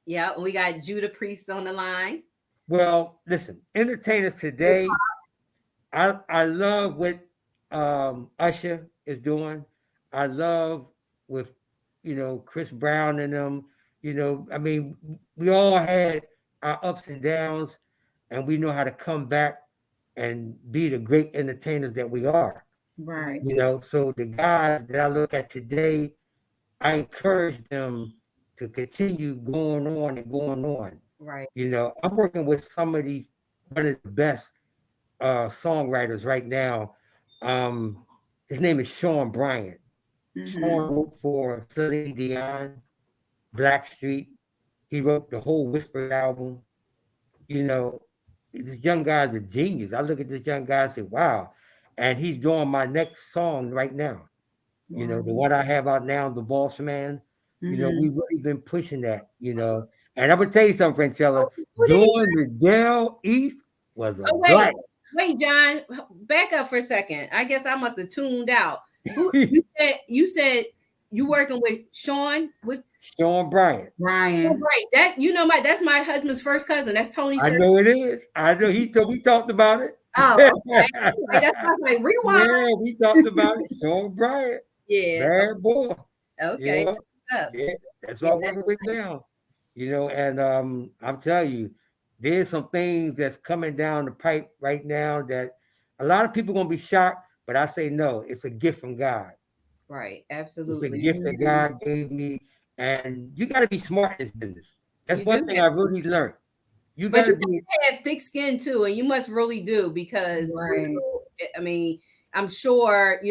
Yeah, we got Judah Priest on the line. Well, listen, entertainers today, I love what Usher is doing. I love with, Chris Brown and them. I mean, we all had our ups and downs, and we know how to come back and be the great entertainers that we are. Right. So the guys that I look at today, I encourage them to continue going on and going on. Right. I'm working with one of the best songwriters right now. His name is Sean Bryant. Mm-hmm. Sean wrote for Celine Dion, Blackstreet. He wrote the whole Whisper album. This young guy's a genius. I look at this young guy and say, wow. And he's doing my next song right now. Wow. The one I have out now, The Boss Man. Mm-hmm. We've really been pushing that, And I'm going to tell you something, Francella. Doing the Down East was a blast. Wait, John, back up for a second. I guess I must have tuned out. Who you said you working with Sean with Sean Bryant. Brian. Oh, right. That that's my husband's first cousin. That's Tony. I know it is. I know we talked about it. Oh, okay. Anyway, that's why I was like rewind. Yeah, we talked about it. Sean Bryant. Yeah. Bad boy. Okay. Yeah, that's all I'm working with now. And I'm telling you, there's some things that's coming down the pipe right now that a lot of people are gonna be shocked, but I say no, it's a gift from God. Right, absolutely. It's a gift that God gave me, and you got to be smart in this business. That's one thing I really learned. You got to have thick skin too, and you must really do because right. I mean, I'm sure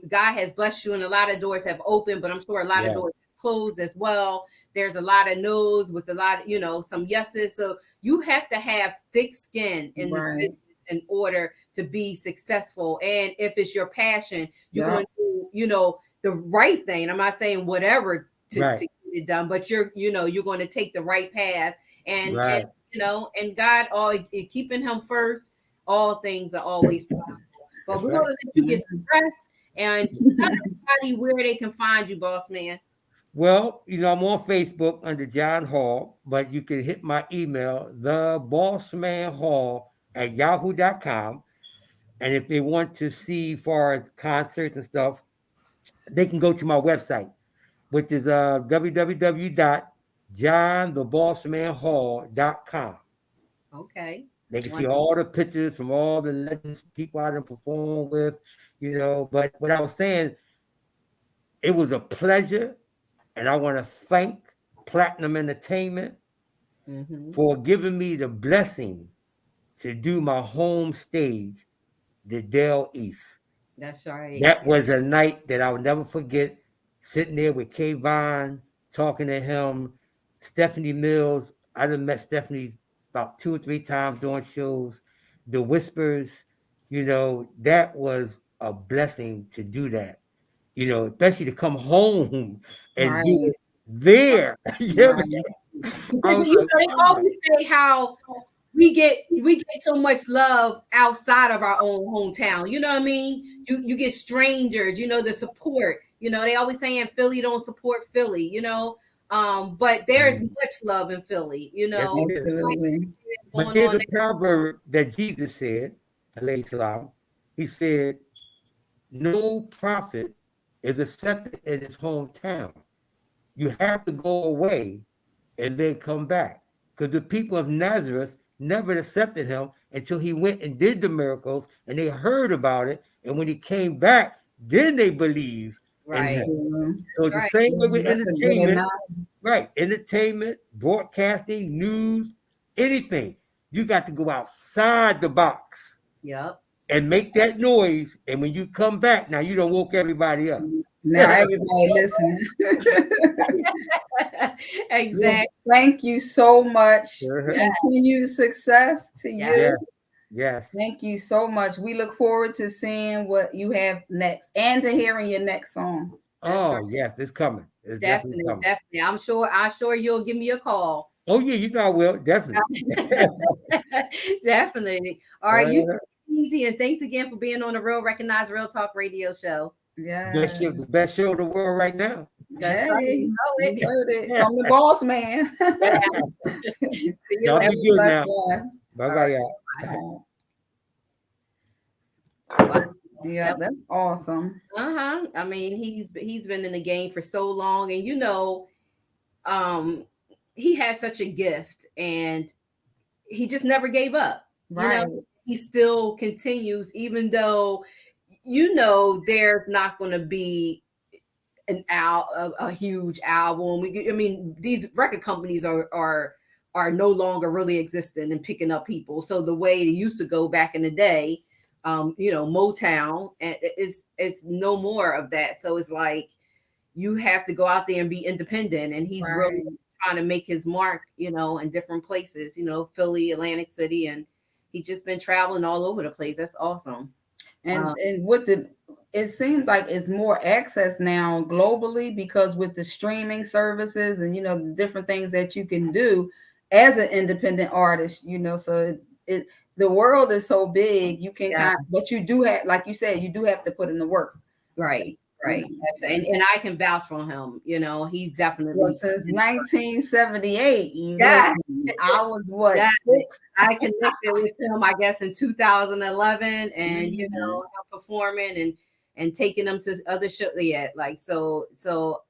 God has blessed you, and a lot of doors have opened, but I'm sure a lot of doors have closed as well. There's a lot of no's with a lot, some yeses. So you have to have thick skin in this business in order to be successful. And if it's your passion, you're going to do, the right thing. I'm not saying whatever to get it done, but you're going to take the right path and and God, keeping him first, all things are always possible. But we're going to let you get some rest and tell everybody where they can find you, boss man. Well, I'm on Facebook under John Hall, but you can hit my email, thebossmanhall@yahoo.com. And if they want to see far as concerts and stuff, they can go to my website, which is www.johnthebossmanhall.com. Okay. They can see all the pictures from all the legends, people I done performed with, But what I was saying, it was a pleasure. And I want to thank Platinum Entertainment for giving me the blessing to do my home stage, the Dell East. That's right. That was a night that I'll never forget, sitting there with Kayvon, talking to him, Stephanie Mills. I done met Stephanie about 2 or 3 times doing shows. The Whispers, that was a blessing to do that. Especially to come home and do it there. They always say how we get so much love outside of our own hometown. You know what I mean? You get strangers, the support. They always saying Philly don't support Philly, but there's much love in Philly, Absolutely. But there's a proverb that Jesus said, alayhi salam. He said, no prophet is accepted in his hometown. You have to go away and then come back. Because the people of Nazareth never accepted him until he went and did the miracles and they heard about it. And when he came back, then they believed in him. So the same way with entertainment, entertainment, broadcasting, news, anything. You got to go outside the box. Yep. And make that noise. And when you come back, now you don't woke everybody up. Now everybody listening. Exactly. Thank you so much. Continued success to you. Yes. Thank you so much. We look forward to seeing what you have next and to hearing your next song. Yes, it's coming. It's definitely coming. Definitely. I'm sure you'll give me a call. Oh yeah, I will. Definitely. Definitely. All right, you easy, and thanks again for being on the Real Recognized Real Talk radio show. Yeah, the best show in the world right now. Hey, you heard it from the boss man. Y'all be good now. Bye, y'all. Yeah, that's awesome. I mean, he's been in the game for so long, and he had such a gift, and he just never gave up. Right. He still continues, even though there's not going to be a huge album. These record companies are no longer really existing and picking up people. So the way it used to go back in the day, Motown, and it's no more of that. So it's like you have to go out there and be independent. And he's really trying to make his mark, in different places. Philly, Atlantic City, and he's just been traveling all over the place. That's awesome. And it seems like it's more access now globally because with the streaming services and the different things that you can do as an independent artist, so the world is so big, you can but you do have, like you said, you do have to put in the work. Right. And I can vouch for him. He's definitely since 1978. Yeah. I was what 6. I connected with him, I guess, in 2011, and him performing and taking them to other shows. Yeah, like so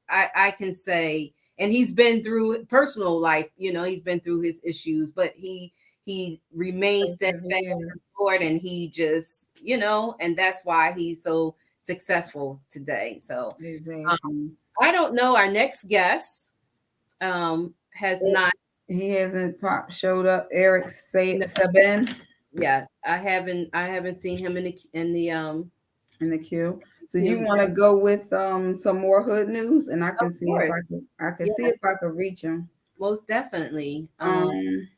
I can say, and he's been through personal life. He's been through his issues, but he remains steadfast in the Lord, and he just and that's why he's so successful today. So I don't know. Our next guest has not. He hasn't showed up. Eric Sabin. Yes, I haven't seen him in the queue. So you want to go with some more hood news, and I can see if I can see if I could reach him. Most definitely. And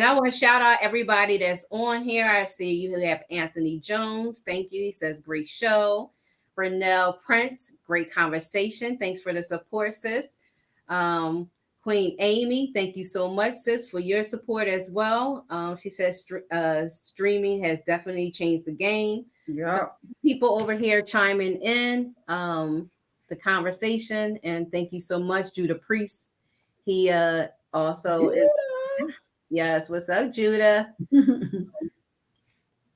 I want to shout out everybody that's on here. I see you have Anthony Jones. Thank you. He says, great show. Brunel Prince, great conversation. Thanks for the support, sis. Queen Amy, thank you so much, sis, for your support as well. She says streaming has definitely changed the game. Yeah. So people over here chiming in the conversation, and thank you so much, Judah Priest. He also is. Yes, what's up, Judah?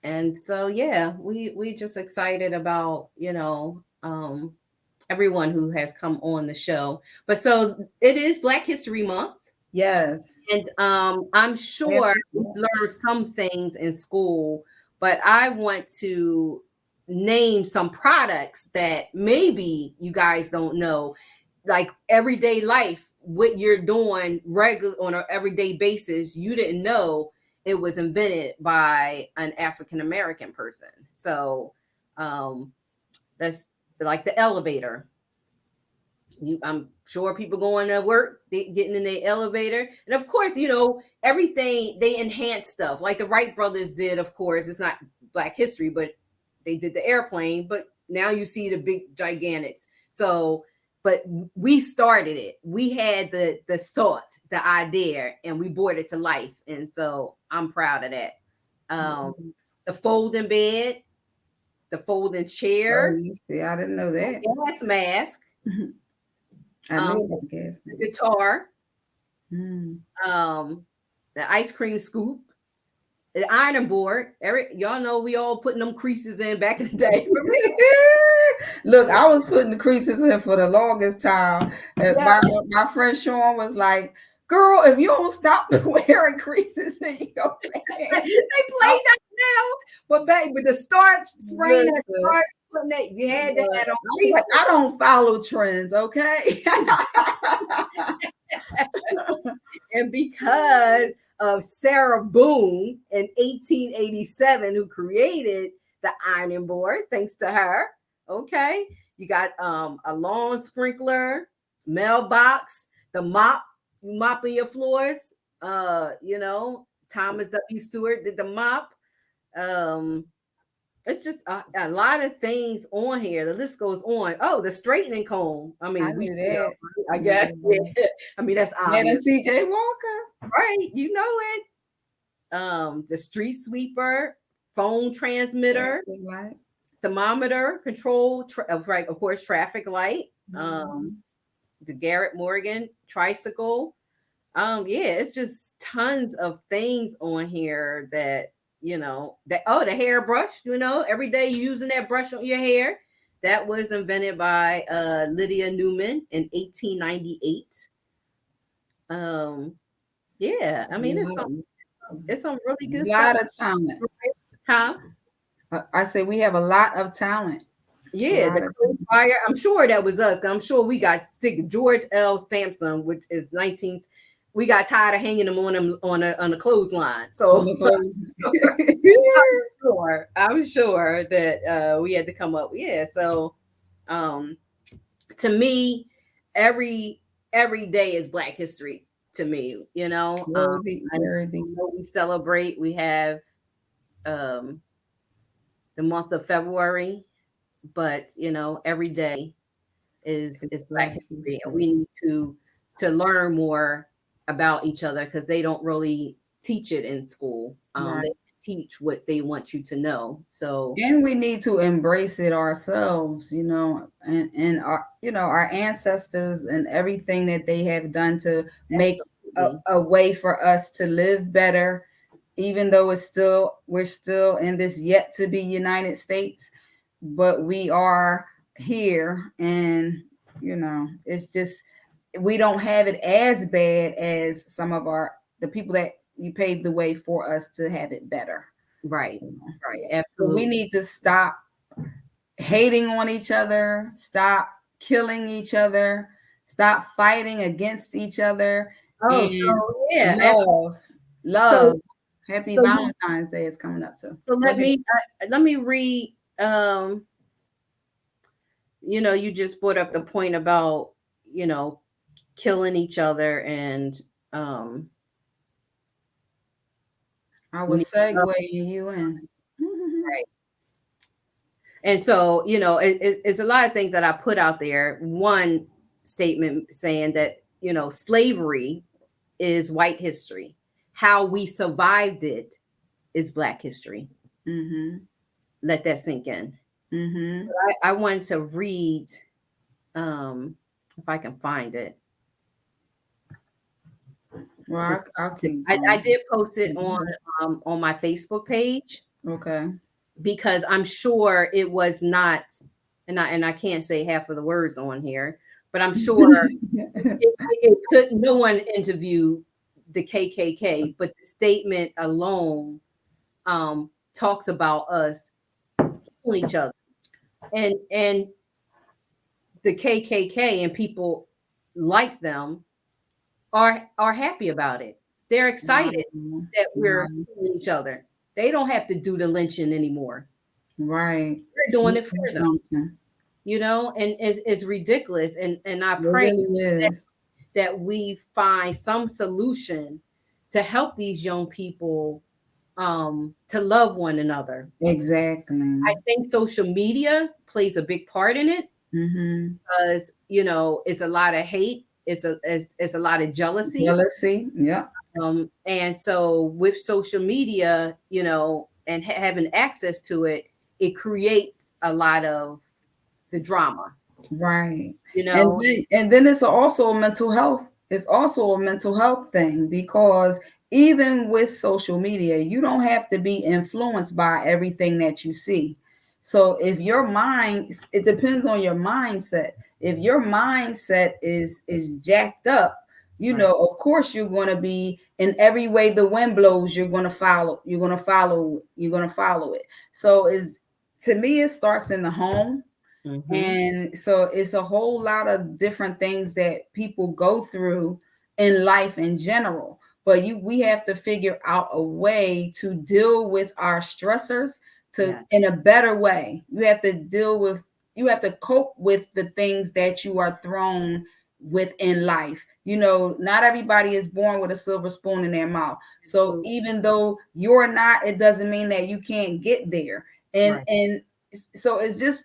And so, yeah, we just excited about, everyone who has come on the show. But so it is Black History Month. Yes. And I'm sure we learned some things in school, but I want to name some products that maybe you guys don't know, like everyday life. What you're doing on an everyday basis, you didn't know it was invented by an African American person. So that's like the elevator. I'm sure people going to work, getting in the elevator, and of course, everything they enhance stuff like the Wright brothers did. Of course, it's not Black history, but they did the airplane. But now you see the big gigantics. So. But we started it. We had the thought, the idea, and we brought it to life. And so I'm proud of that. The folding bed, the folding chair. Oh, you see, I didn't know that. The gas mask. I knew about the gas mask. The guitar. The ice cream scoop. The ironing board. Y'all know we all putting them creases in back in the day. Look, I was putting the creases in for the longest time. My friend Sean was like, girl, if you don't stop wearing creases in your pants. They play that now. But baby, the starch spraying that starch, putting that, you had to add on creases. Like, I don't follow trends, okay? And because of Sarah Boone in 1887, who created the ironing board, thanks to her. Okay, you got a lawn sprinkler, mailbox, the mop, you mopping your floors. Thomas W. Stewart did the mop. It's just a lot of things on here. The list goes on. Oh, the straightening comb. I mean, I guess. Yeah. I mean, that's obvious. And CJ Walker, right? You know it. The street sweeper, phone transmitter. Right. Thermometer, control, right, of course, traffic light, the Garrett Morgan tricycle. It's just tons of things on here that, the hairbrush, every day using that brush on your hair. That was invented by Lydia Newman in 1898. I mean, it's some really good stuff. A lot of talent. Huh? I say we have a lot of talent. Yeah, the fire. I'm sure that was us. I'm sure we got sick. George L. Sampson, which is 19. We got tired of hanging them on a clothesline. So I'm sure that we had to come up. Yeah. So to me, every day is Black History. To me, we celebrate. We have the month of February, but every day is Black history, and we need to learn more about each other because they don't really teach it in school. They teach what they want you to know. So, and we need to embrace it ourselves, and our, our ancestors and everything that they have done to make a way for us to live better, even though we're still in this yet to be United States, but we are here, and it's just we don't have it as bad as some of the people that you paved the way for us to have it better. Right. Yeah. Absolutely. So we need to stop hating on each other, stop killing each other, stop fighting against each other. Oh, and so yeah, love. So, Happy Valentine's Day is coming up too. So let me read. You just brought up the point about killing each other, and I was segueing you in. Right. And so, it's a lot of things that I put out there. One statement saying that, slavery is white history. How we survived it is Black history. Mm-hmm. Let that sink in. Mm-hmm. I wanted to read, if I can find it. Well, I did post it on my Facebook page. Okay. Because I'm sure it was not, and I can't say half of the words on here, but I'm sure it could. No one interviewed the KKK, but the statement alone talks about us killing each other, and the KKK and people like them are happy about it. They're excited that we're killing each other. They don't have to do the lynching anymore. Right. We're doing it for them. And it's ridiculous. And I pray that we find some solution to help these young people to love one another. Exactly. I think social media plays a big part in it. Mm-hmm. Because it's a lot of hate. It's a lot of jealousy. Yeah. And so with social media, and having access to it, it creates a lot of the drama. Right. And then it's also a mental health. It's also a mental health thing, because even with social media, you don't have to be influenced by everything that you see. So if your mind, it depends on your mindset. If your mindset is jacked up, of course you're going to be, in every way the wind blows, you're going to follow it. So to me, it starts in the home. Mm-hmm. And so it's a whole lot of different things that people go through in life in general. But we have to figure out a way to deal with our stressors in a better way. You have to cope with the things that you are thrown with in life. Not everybody is born with a silver spoon in their mouth. So even though you're not, it doesn't mean that you can't get there. And so it's just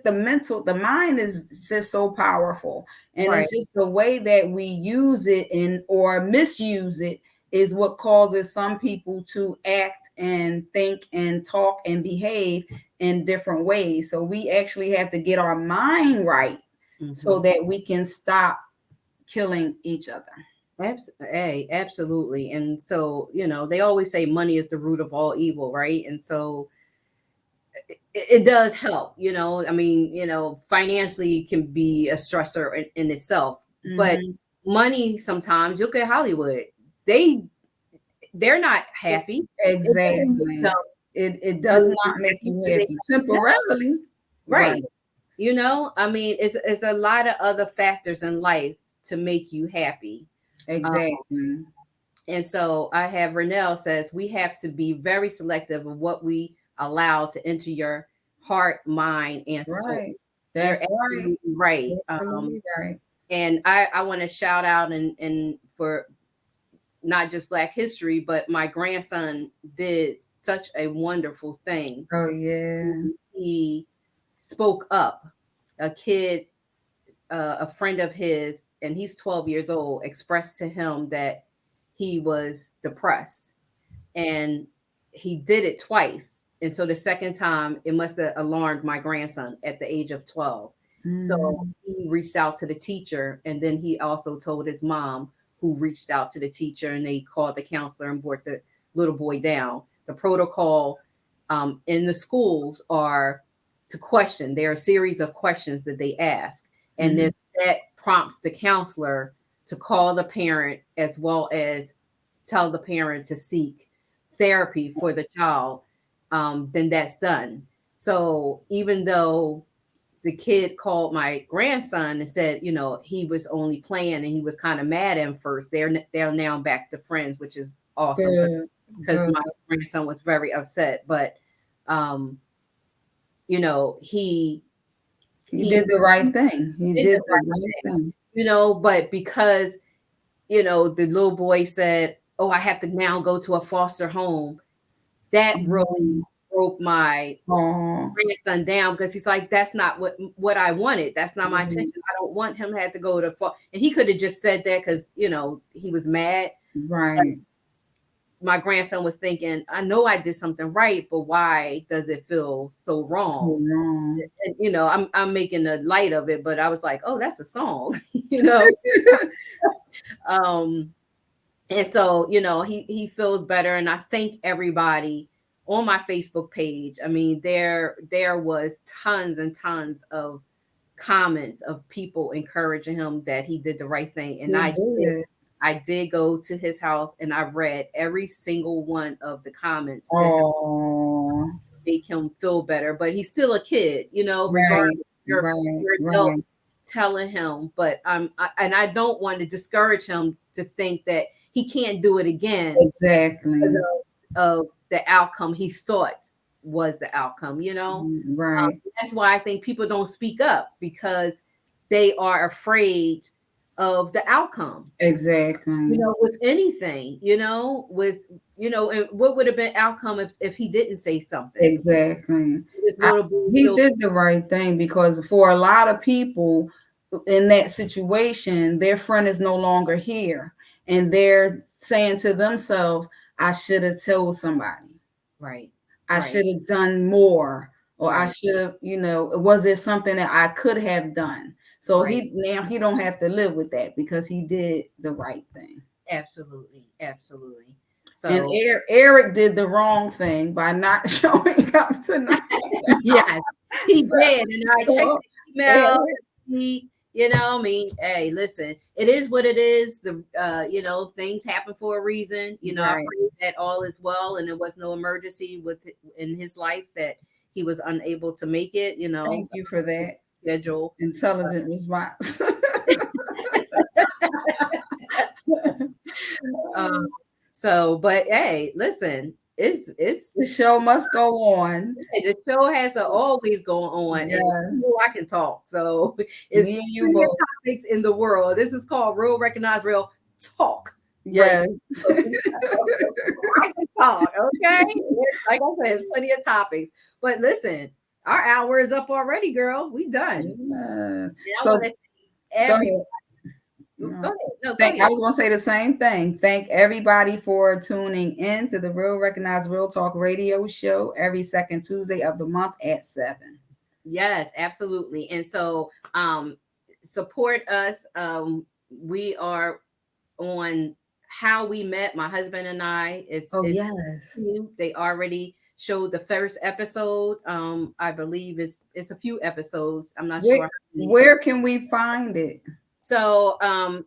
the mind is just so powerful. And it's just the way that we use it or misuse it is what causes some people to act and think and talk and behave in different ways. So we actually have to get our mind right, so that we can stop killing each other. Absolutely. And so, they always say money is the root of all evil, right? And so it does help, financially can be a stressor in itself, but money, sometimes look at Hollywood, they're not happy. Exactly. It does not make you happy temporarily. Right. It's a lot of other factors in life to make you happy. Exactly. And so I have Renelle says we have to be very selective of what we allow to enter your heart, mind, and soul. Right. That's right. Right. And I want to shout out and for not just Black history, but my grandson did such a wonderful thing. Oh yeah. He spoke up. A kid, a friend of his, and he's 12 years old, expressed to him that he was depressed, and he did it twice. And so the second time, it must have alarmed my grandson at the age of 12. So he reached out to the teacher, and then he also told his mom, who reached out to the teacher, and they called the counselor and brought the little boy down. The protocol in the schools are to question. There are a series of questions that they ask. And if that prompts the counselor to call the parent, as well as tell the parent to seek therapy for the child, then that's done. So even though the kid called my grandson and said, you know, he was only playing and he was kind of mad at him first, they're now back to friends, which is awesome, because my grandson was very upset. But you know, he did the right thing. He did the right thing. You know, but because, you know, the little boy said, "Oh, I have to now go to a foster home," that really broke my grandson down, because he's like, "That's not what I wanted. That's not my intention. I don't want him to have to go to and he could have just said that because, you know, he was mad. Right. But my grandson was thinking, I know I did something right, but why does it feel so wrong? And, you know, I'm making a light of it, but I was like, oh, that's a song, you know. And so, you know, he feels better, and I thank everybody on my Facebook page. I mean, there was tons and tons of comments of people encouraging him that he did the right thing, and I did go to his house and I read every single one of the comments to him, make him feel better. But he's still a kid, you know, regardless. You're adult telling him, but I don't want to discourage him to think that he can't do it again. Exactly. Of the outcome he thought was the outcome, you know. Right. That's why I think people don't speak up, because they are afraid of the outcome. Exactly. You know, with anything, you know, and what would have been outcome if he didn't say something? Exactly. He did the right thing, because for a lot of people in that situation, their friend is no longer here, and they're saying to themselves, I should have told somebody. Right. I should have done more, or I should have, you know, was there something that I could have done? So he don't have to live with that, because he did the right thing. Absolutely. Absolutely. So, and Eric did the wrong thing by not showing up tonight. Yes, he did. And I checked the email. You know, I mean, hey, listen, it is what it is. You know, things happen for a reason. You know, I pray that all is well, and there was no emergency in his life that he was unable to make it. You know, thank you for that schedule. Intelligent response. So, but hey, listen, it's the show must go on. The show has to always go on. Yes. And I can talk. So it's me and you both. Topics in the world. This is called Real Recognize Real Talk. Yes. Right? I can talk, okay? Like I said, there's plenty of topics. But listen, our hour is up already, girl. We done. Yes. So go ahead. No, I was going to say the same thing. Thank everybody for tuning in to the Real Recognize Real Talk radio show every second Tuesday of the month at 7. Yes, absolutely. And so support us. We are on How We Met, my husband and I. Yes. They already showed the first episode. I believe it's a few episodes. I'm not sure. Where can we find it? So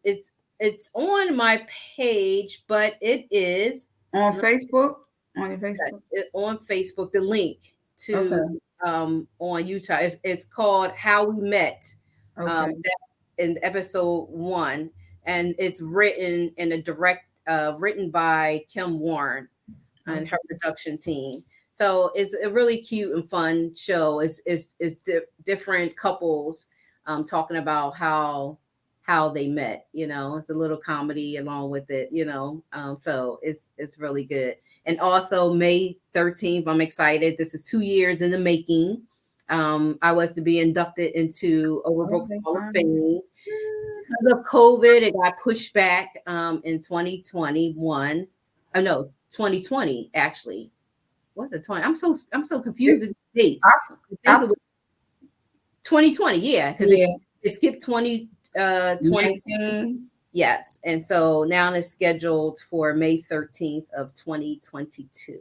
it's on my page, but it is on Facebook. On your Facebook. On Facebook, the link to on YouTube. It's called How We Met. In episode 1, and it's written in a direct written by Kim Warren and her production team. So it's a really cute and fun show. It's different couples talking about how they met, you know. It's a little comedy along with it, you know. So it's really good. And also May 13th, I'm excited. This is 2 years in the making. I was to be inducted into Overbrook's Hall of Fame. Because of COVID, it got pushed back in 2021. Oh no, 2020 actually. What the 20? I'm so confused with dates. I think it was 2020, yeah, because yeah. it skipped 20. 19. Yes, and so now it's scheduled for May 13th of 2022.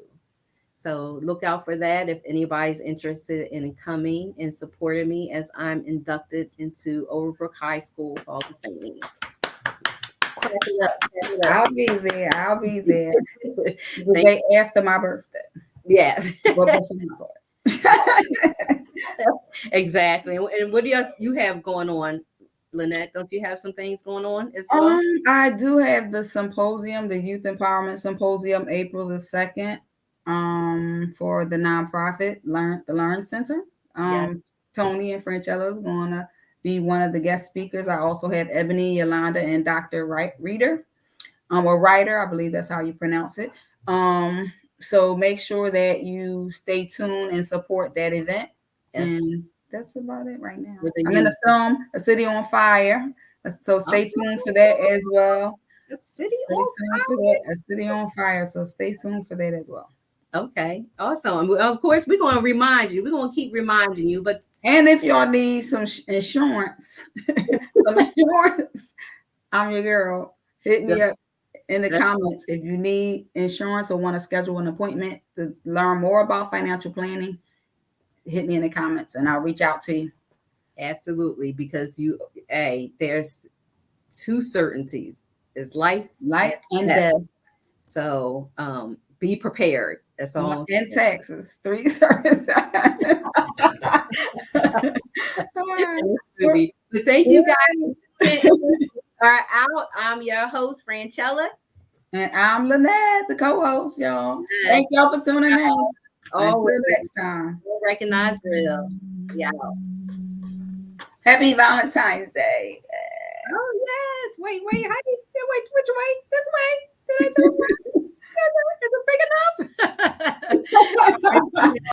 So look out for that if anybody's interested in coming and supporting me as I'm inducted into Overbrook High School Hall of Fame. I'll be there. I'll be there. The day after my birthday. Yes. But before my birthday. Exactly. And what else you have going on, Lynette? Don't you have some things going on as well? I do have the symposium, the Youth Empowerment Symposium, April the 2nd, for the nonprofit the Learn Center. Yes. Tony and Franchella is going to be one of the guest speakers. I also have Ebony, Yolanda, and Dr. Reader, or Ryder, I believe that's how you pronounce it. So make sure that you stay tuned and support that event. Yes. And that's about it right now. I'm in the film A City on Fire, so stay tuned for that as well. A City on Fire, so stay tuned for that as well. Okay, awesome. Of course, we're going to remind you. We're going to keep reminding you. And if y'all need some insurance, I'm your girl. Hit me up in the comments if you need insurance or want to schedule an appointment to learn more about financial planning. Hit me in the comments and I'll reach out to you. Absolutely, because there's two certainties: is life and death. So be prepared. That's all. In Texas, 3 services. But thank you guys. Are out. I'm your host, Franchella. And I'm Lynette, the co-host, y'all. Thank y'all for tuning in. Until next time. We'll recognize real. Yeah. Happy Valentine's Day. Oh, yes. Wait. How do you wait? Which way? This way? Did I do it? Is it big enough?